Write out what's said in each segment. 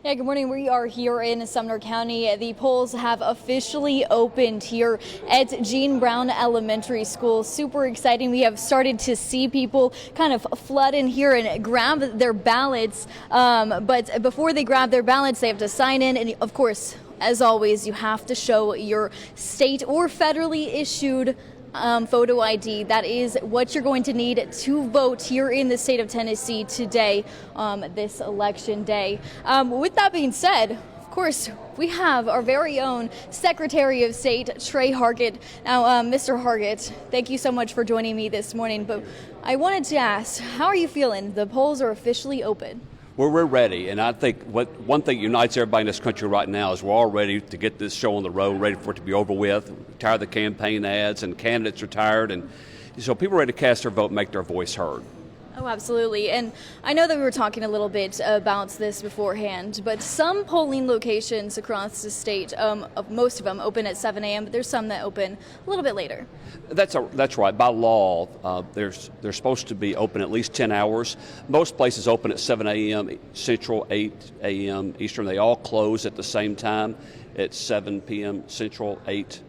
Yeah, good morning. We are here in Sumner County. The polls have officially opened here at Gene Brown Elementary School. Super exciting. We have started to see people kind of flood in here and grab their ballots. But before they grab their ballots, they have to sign in. And of course, as always, you have to show your state or federally issued photo ID. That is what you're going to need to vote here in the state of Tennessee today, this election day. With that being said, of course, we have our very own Secretary of State, Trey Hargett. Now, Mr. Hargett, thank you so much for joining me this morning. But I wanted to ask, how are you feeling? The polls are officially open. Well, we're ready, and I think one thing unites everybody in this country right now is we're all ready to get this show on the road, ready for it to be over with. We're tired of the campaign ads, and candidates are tired, and so people are ready to cast their vote and make their voice heard. Oh, absolutely. And I know that we were talking a little bit about this beforehand, but some polling locations across the state, most of them open at 7 a.m., but there's some that open a little bit later. That's right. By law, they're supposed to be open at least 10 hours. Most places open at 7 a.m. Central, 8 a.m. Eastern. They all close at the same time at 7 p.m. Central, 8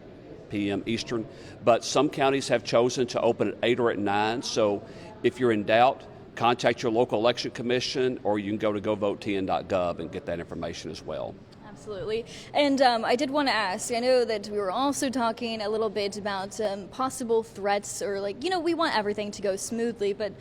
p.m. Eastern. But some counties have chosen to open at 8 or at 9. So if you're in doubt, contact your local election commission, or you can go to govotn.gov and get that information as well. Absolutely. And I did want to ask, I know that we were also talking a little bit about possible threats or we want everything to go smoothly, but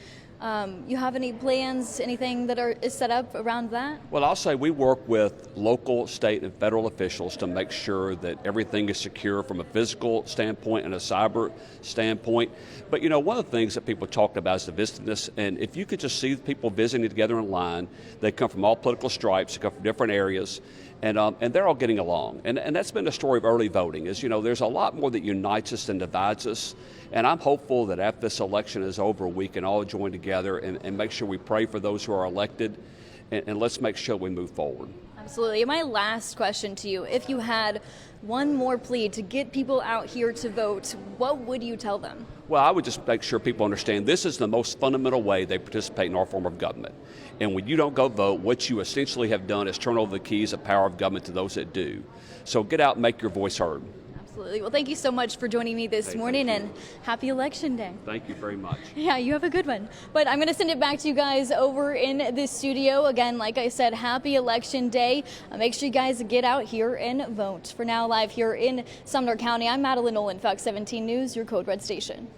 you have any plans, anything that is set up around that? Well, I'll say we work with local, state, and federal officials to make sure that everything is secure from a physical standpoint and a cyber standpoint. But, one of the things that people talked about is the divisiveness, and if you could just see people visiting together in line, they come from all political stripes, they come from different areas, and they're all getting along. And that's been the story of early voting, is, there's a lot more that unites us than divides us. And I'm hopeful that after this election is over, we can all join together and make sure we pray for those who are elected, and let's make sure we move forward. Absolutely. My last question to you, if you had one more plea to get people out here to vote, what would you tell them? Well, I would just make sure people understand this is the most fundamental way they participate in our form of government. And when you don't go vote, what you essentially have done is turn over the keys of power of government to those that do. So get out and make your voice heard. Absolutely. Well, thank you so much for joining me this morning, and happy Election Day. Thank you very much. Yeah, you have a good one. But I'm going to send it back to you guys over in the studio. Again, like I said, happy Election Day. Make sure you guys get out here and vote. For now, live here in Sumner County, I'm Madeline Nolan, Fox 17 News, your Code Red station.